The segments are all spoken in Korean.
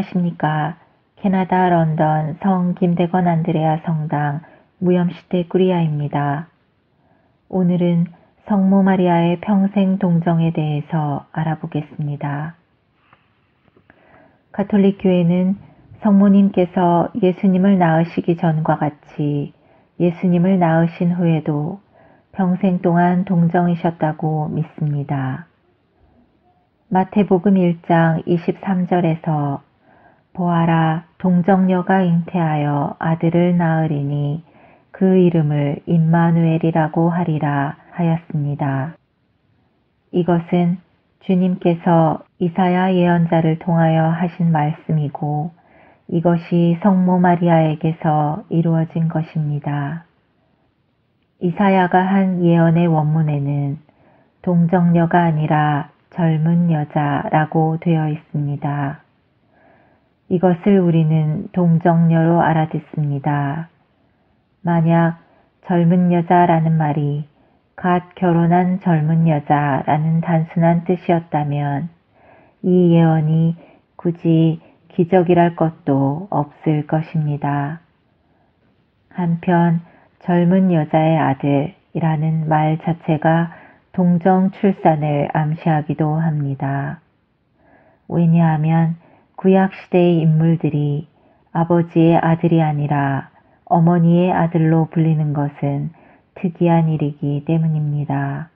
안녕하십니까. 캐나다 런던 성 김대건 안드레아 성당 무염시대 꾸리아입니다. 오늘은 성모 마리아의 평생 동정에 대해서 알아보겠습니다. 가톨릭 교회는 성모님께서 예수님을 낳으시기 전과 같이 예수님을 낳으신 후에도 평생 동안 동정이셨다고 믿습니다. 마태복음 1장 23절에서 보아라, 동정녀가 잉태하여 아들을 낳으리니 그 이름을 임마누엘이라고 하리라 하였습니다. 이것은 주님께서 이사야 예언자를 통하여 하신 말씀이고 이것이 성모 마리아에게서 이루어진 것입니다. 이사야가 한 예언의 원문에는 동정녀가 아니라 젊은 여자라고 되어 있습니다. 이것을 우리는 동정녀로 알아듣습니다. 만약 젊은 여자라는 말이 갓 결혼한 젊은 여자라는 단순한 뜻이었다면 이 예언이 굳이 기적이랄 것도 없을 것입니다. 한편 젊은 여자의 아들이라는 말 자체가 동정 출산을 암시하기도 합니다. 왜냐하면 구약시대의 인물들이 아버지의 아들이 아니라 어머니의 아들로 불리는 것은 특이한 일이기 때문입니다.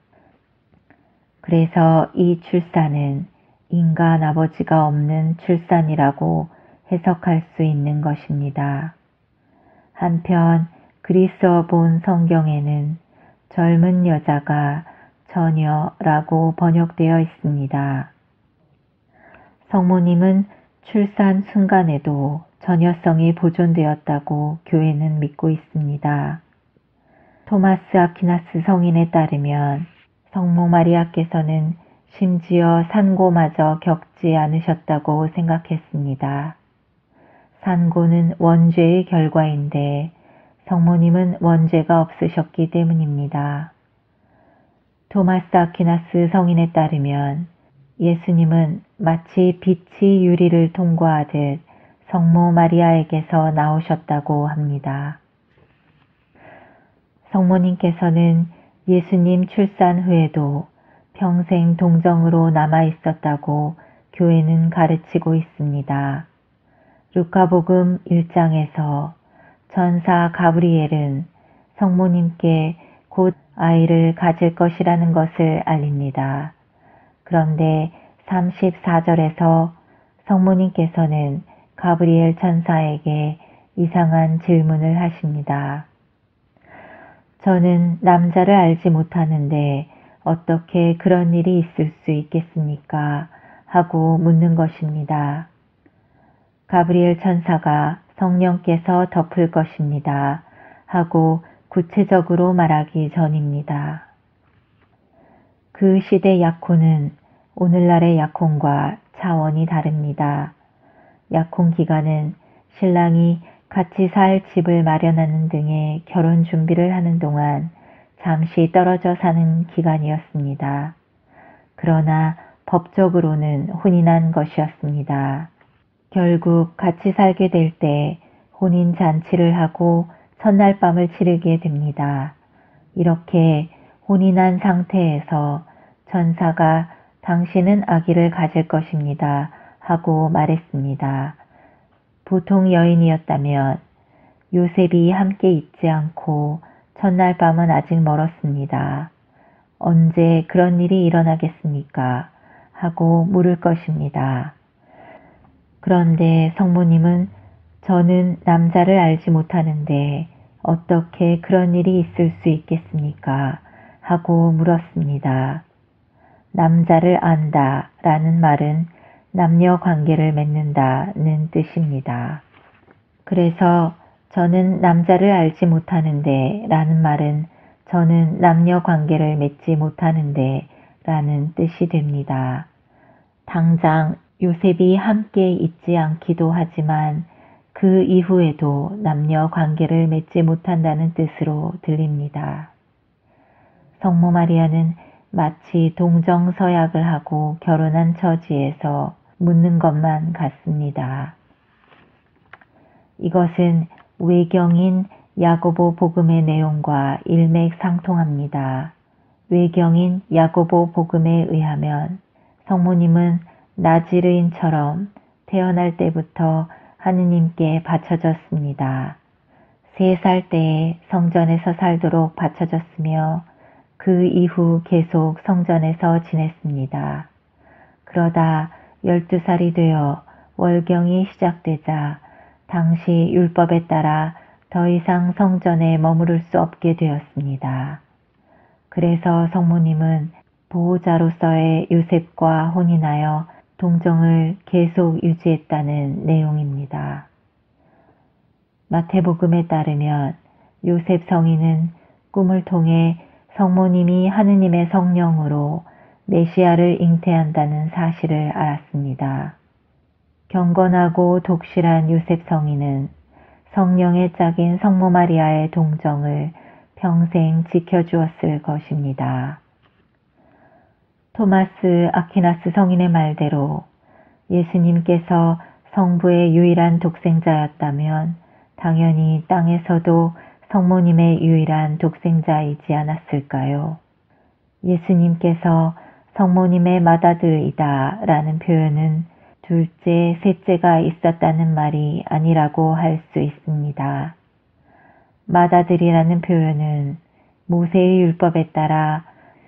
그래서 이 출산은 인간 아버지가 없는 출산이라고 해석할 수 있는 것입니다. 한편 그리스어 본 성경에는 젊은 여자가 처녀라고 번역되어 있습니다. 성모님은 출산 순간에도 처녀성이 보존되었다고 교회는 믿고 있습니다. 토마스 아퀴나스 성인에 따르면 성모 마리아께서는 심지어 산고마저 겪지 않으셨다고 생각했습니다. 산고는 원죄의 결과인데 성모님은 원죄가 없으셨기 때문입니다. 토마스 아퀴나스 성인에 따르면 예수님은 마치 빛이 유리를 통과하듯 성모 마리아에게서 나오셨다고 합니다. 성모님께서는 예수님 출산 후에도 평생 동정으로 남아 있었다고 교회는 가르치고 있습니다. 루카복음 1장에서 천사 가브리엘은 성모님께 곧 아이를 가질 것이라는 것을 알립니다. 그런데 34절에서 성모님께서는 가브리엘 천사에게 이상한 질문을 하십니다. 저는 남자를 알지 못하는데 어떻게 그런 일이 있을 수 있겠습니까? 하고 묻는 것입니다. 가브리엘 천사가 성령께서 덮을 것입니다. 하고 구체적으로 말하기 전입니다. 그 시대 약혼은 오늘날의 약혼과 차원이 다릅니다. 약혼 기간은 신랑이 같이 살 집을 마련하는 등의 결혼 준비를 하는 동안 잠시 떨어져 사는 기간이었습니다. 그러나 법적으로는 혼인한 것이었습니다. 결국 같이 살게 될 때 혼인 잔치를 하고 첫날 밤을 치르게 됩니다. 이렇게 혼인한 상태에서 천사가 당신은 아기를 가질 것입니다. 하고 말했습니다. 보통 여인이었다면 요셉이 함께 있지 않고 첫날 밤은 아직 멀었습니다. 언제 그런 일이 일어나겠습니까? 하고 물을 것입니다. 그런데 성모님은 저는 남자를 알지 못하는데 어떻게 그런 일이 있을 수 있겠습니까? 하고 물었습니다. 남자를 안다 라는 말은 남녀 관계를 맺는다는 뜻입니다. 그래서 저는 남자를 알지 못하는데 라는 말은 저는 남녀 관계를 맺지 못하는데 라는 뜻이 됩니다. 당장 요셉이 함께 있지 않기도 하지만 그 이후에도 남녀 관계를 맺지 못한다는 뜻으로 들립니다. 성모 마리아는 마치 동정서약을 하고 결혼한 처지에서 묻는 것만 같습니다. 이것은 외경인 야고보 복음의 내용과 일맥상통합니다. 외경인 야고보 복음에 의하면 성모님은 나지르인처럼 태어날 때부터 하느님께 바쳐졌습니다. 3살 때에 성전에서 살도록 바쳐졌으며 그 이후 계속 성전에서 지냈습니다. 그러다 12살이 되어 월경이 시작되자 당시 율법에 따라 더 이상 성전에 머무를 수 없게 되었습니다. 그래서 성모님은 보호자로서의 요셉과 혼인하여 동정을 계속 유지했다는 내용입니다. 마태복음에 따르면 요셉 성인은 꿈을 통해 성모님이 하느님의 성령으로 메시아를 잉태한다는 사실을 알았습니다. 경건하고 독실한 요셉 성인은 성령의 짝인 성모 마리아의 동정을 평생 지켜주었을 것입니다. 토마스 아퀴나스 성인의 말대로 예수님께서 성부의 유일한 독생자였다면 당연히 땅에서도 성모님의 유일한 독생자이지 않았을까요? 예수님께서 성모님의 맏아들이다 라는 표현은 둘째, 셋째가 있었다는 말이 아니라고 할 수 있습니다. 맏아들이라는 표현은 모세의 율법에 따라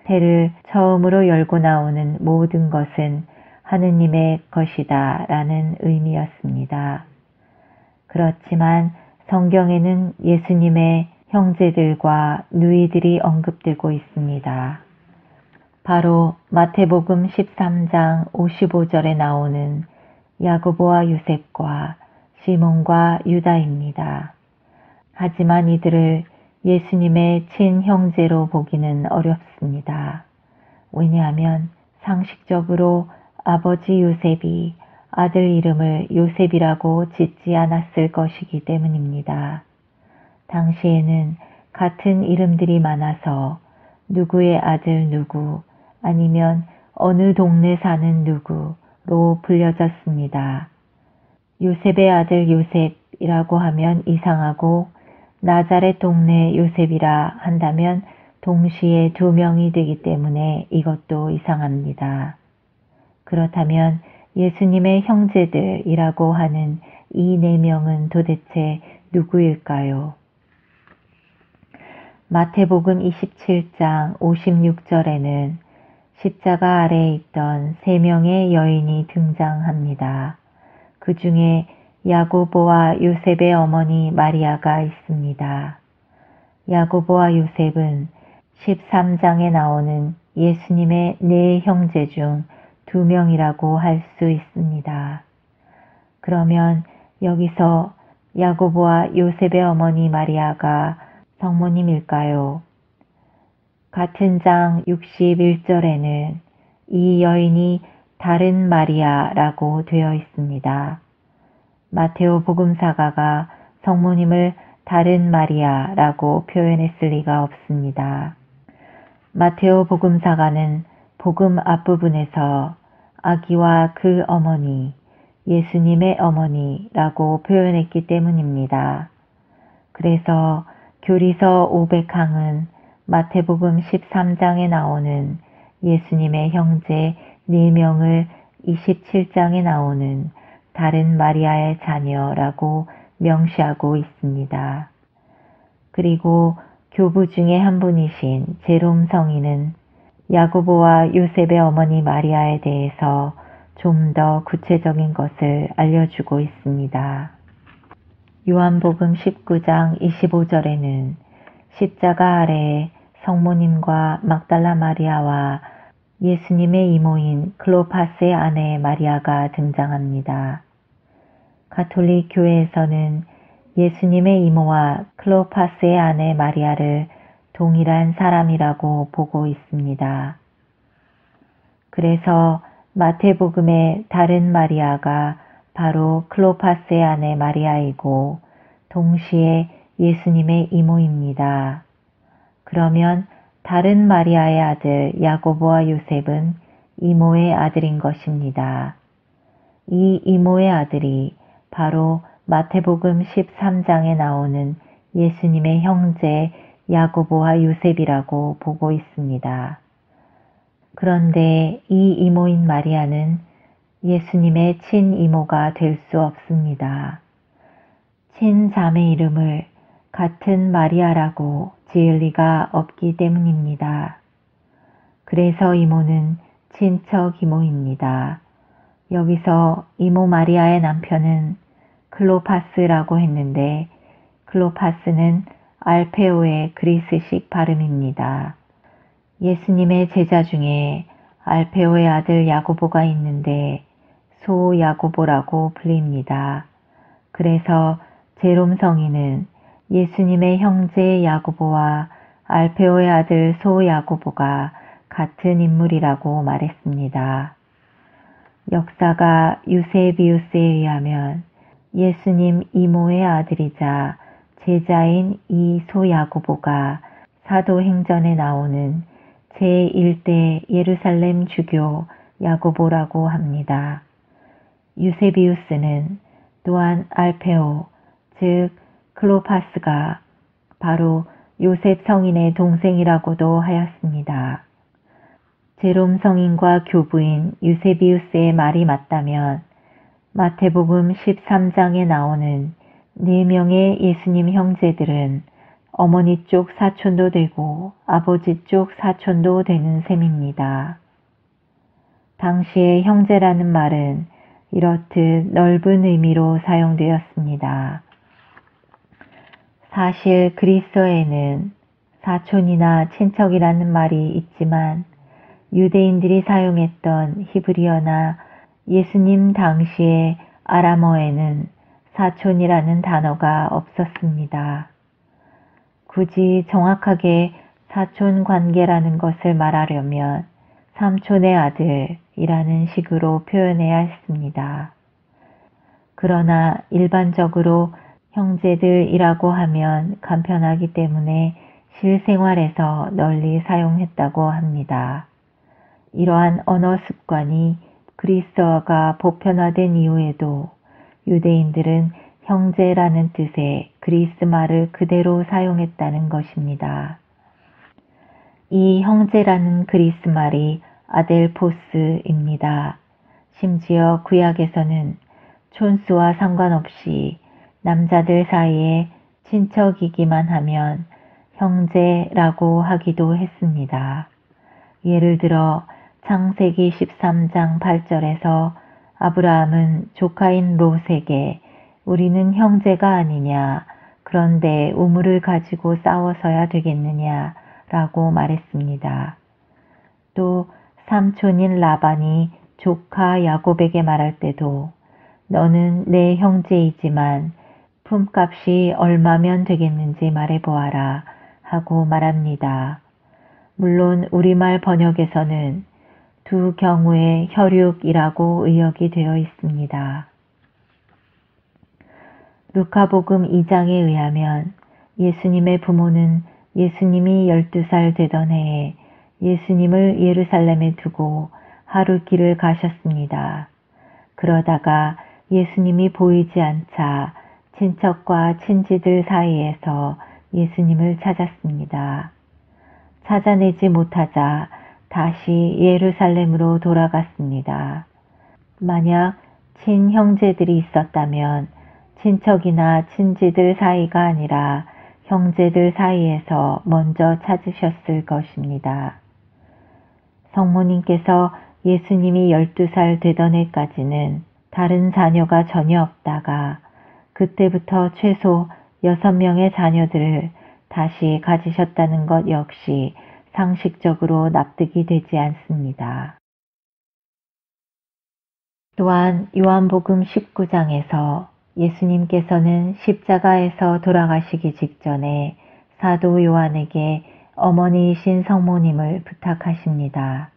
태를 처음으로 열고 나오는 모든 것은 하느님의 것이다 라는 의미였습니다. 그렇지만 성경에는 예수님의 형제들과 누이들이 언급되고 있습니다. 바로 마태복음 13장 55절에 나오는 야고보와 요셉과 시몬과 유다입니다. 하지만 이들을 예수님의 친형제로 보기는 어렵습니다. 왜냐하면 상식적으로 아버지 요셉이 아들 이름을 요셉이라고 짓지 않았을 것이기 때문입니다. 당시에는 같은 이름들이 많아서 누구의 아들 누구 아니면 어느 동네 사는 누구로 불려졌습니다. 요셉의 아들 요셉이라고 하면 이상하고 나자렛 동네 요셉이라 한다면 동시에 2명이 되기 때문에 이것도 이상합니다. 그렇다면 예수님의 형제들이라고 하는 이 4명은 도대체 누구일까요? 마태복음 27장 56절에는 십자가 아래에 있던 3명의 여인이 등장합니다. 그 중에 야고보와 요셉의 어머니 마리아가 있습니다. 야고보와 요셉은 13장에 나오는 예수님의 4 형제 중 2명이라고 할 수 있습니다. 그러면 여기서 야고보와 요셉의 어머니 마리아가 성모님일까요? 같은 장 61절에는 이 여인이 다른 마리아라고 되어 있습니다. 마테오 복음사가가 성모님을 다른 마리아라고 표현했을 리가 없습니다. 마테오 복음사가는 복음 앞부분에서 아기와 그 어머니, 예수님의 어머니라고 표현했기 때문입니다. 그래서 교리서 500항은 마태복음 13장에 나오는 예수님의 형제 4명을 27장에 나오는 다른 마리아의 자녀라고 명시하고 있습니다. 그리고 교부 중에 한 분이신 제롬 성인은 야고보와 요셉의 어머니 마리아에 대해서 좀 더 구체적인 것을 알려주고 있습니다. 요한복음 19장 25절에는 십자가 아래에 성모님과 막달라 마리아와 예수님의 이모인 클로파스의 아내 마리아가 등장합니다. 가톨릭 교회에서는 예수님의 이모와 클로파스의 아내 마리아를 동일한 사람이라고 보고 있습니다. 그래서 마태복음의 다른 마리아가 바로 클로파스의 아내 마리아이고 동시에 예수님의 이모입니다. 그러면 다른 마리아의 아들 야고보와 요셉은 이모의 아들인 것입니다. 이 이모의 아들이 바로 마태복음 13장에 나오는 예수님의 형제 야고보와 요셉이라고 보고 있습니다. 그런데 이 이모인 마리아는 예수님의 친이모가 될 수 없습니다. 친자매 이름을 같은 마리아라고 지을 리가 없기 때문입니다. 그래서 이모는 친척 이모입니다. 여기서 이모 마리아의 남편은 클로파스라고 했는데 클로파스는 알페오의 그리스식 발음입니다. 예수님의 제자 중에 알페오의 아들 야고보가 있는데 소 야고보라고 불립니다. 그래서 제롬 성인은 예수님의 형제 야고보와 알페오의 아들 소 야고보가 같은 인물이라고 말했습니다. 역사가 유세비우스에 의하면 예수님 이모의 아들이자 제자인 이 소 야고보가 사도행전에 나오는 제1대 예루살렘 주교 야고보라고 합니다. 유세비우스는 또한 알페오, 즉 클로파스가 바로 요셉 성인의 동생이라고도 하였습니다. 제롬 성인과 교부인 유세비우스의 말이 맞다면 마태복음 13장에 나오는 4명의 예수님 형제들은 어머니 쪽 사촌도 되고 아버지 쪽 사촌도 되는 셈입니다. 당시의 형제라는 말은 이렇듯 넓은 의미로 사용되었습니다. 사실 그리스어에는 사촌이나 친척이라는 말이 있지만 유대인들이 사용했던 히브리어나 예수님 당시의 아람어에는 사촌이라는 단어가 없었습니다. 굳이 정확하게 사촌 관계라는 것을 말하려면 삼촌의 아들이라는 식으로 표현해야 했습니다. 그러나 일반적으로 형제들이라고 하면 간편하기 때문에 실생활에서 널리 사용했다고 합니다. 이러한 언어 습관이 그리스어가 보편화된 이후에도 유대인들은 형제라는 뜻의 그리스 말을 그대로 사용했다는 것입니다. 이 형제라는 그리스 말이 아델포스입니다. 심지어 구약에서는 촌수와 상관없이 남자들 사이에 친척이기만 하면 형제라고 하기도 했습니다. 예를 들어 창세기 13장 8절에서 아브라함은 조카인 롯에게 우리는 형제가 아니냐, 그런데 우물을 가지고 싸워서야 되겠느냐 라고 말했습니다. 또 삼촌인 라반이 조카 야곱에게 말할 때도 너는 내 형제이지만 품값이 얼마면 되겠는지 말해보아라 하고 말합니다. 물론 우리말 번역에서는 두 경우에 혈육이라고 의역이 되어 있습니다. 루카복음 2장에 의하면 예수님의 부모는 예수님이 12살 되던 해에 예수님을 예루살렘에 두고 하루 길을 가셨습니다. 그러다가 예수님이 보이지 않자 친척과 친지들 사이에서 예수님을 찾았습니다. 찾아내지 못하자 다시 예루살렘으로 돌아갔습니다. 만약 친형제들이 있었다면 친척이나 친지들 사이가 아니라 형제들 사이에서 먼저 찾으셨을 것입니다. 성모님께서 예수님이 12살 되던 해까지는 다른 자녀가 전혀 없다가 그때부터 최소 6명의 자녀들을 다시 가지셨다는 것 역시 상식적으로 납득이 되지 않습니다. 또한 요한복음 19장에서 예수님께서는 십자가에서 돌아가시기 직전에 사도 요한에게 어머니이신 성모님을 부탁하십니다.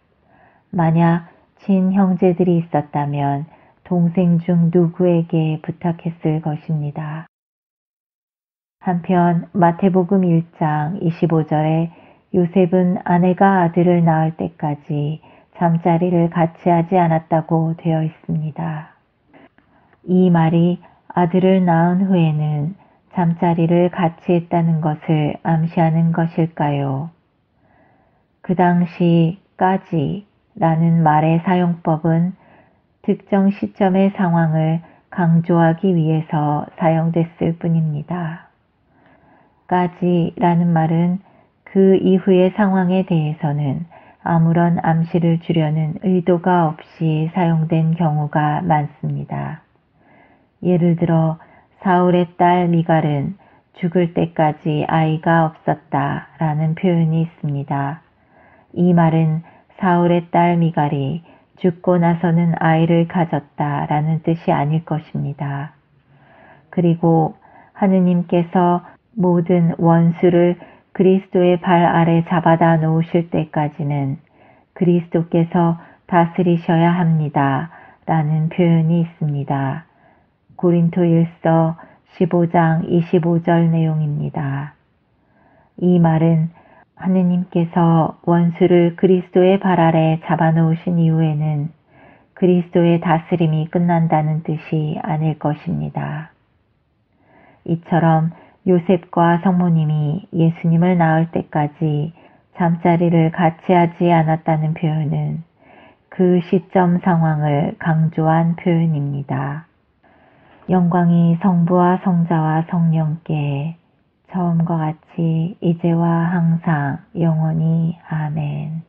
만약 친형제들이 있었다면 동생 중 누구에게 부탁했을 것입니다. 한편 마태복음 1장 25절에 요셉은 아내가 아들을 낳을 때까지 잠자리를 같이 하지 않았다고 되어 있습니다. 이 말이 아들을 낳은 후에는 잠자리를 같이 했다는 것을 암시하는 것일까요? 그 당시까지 라는 말의 사용법은 특정 시점의 상황을 강조하기 위해서 사용됐을 뿐입니다. 까지라는 말은 그 이후의 상황에 대해서는 아무런 암시를 주려는 의도가 없이 사용된 경우가 많습니다. 예를 들어 사울의 딸 미갈은 죽을 때까지 아이가 없었다 라는 표현이 있습니다. 이 말은 사울의 딸 미갈이 죽고 나서는 아이를 가졌다 라는 뜻이 아닐 것입니다. 그리고 하느님께서 모든 원수를 그리스도의 발 아래 잡아다 놓으실 때까지는 그리스도께서 다스리셔야 합니다 라는 표현이 있습니다. 고린토일서 15장 25절 내용입니다. 이 말은 하느님께서 원수를 그리스도의 발 아래 잡아놓으신 이후에는 그리스도의 다스림이 끝난다는 뜻이 아닐 것입니다. 이처럼 요셉과 성모님이 예수님을 낳을 때까지 잠자리를 같이 하지 않았다는 표현은 그 시점 상황을 강조한 표현입니다. 영광이 성부와 성자와 성령께 처음과 같이 이제와 항상 영원히 아멘.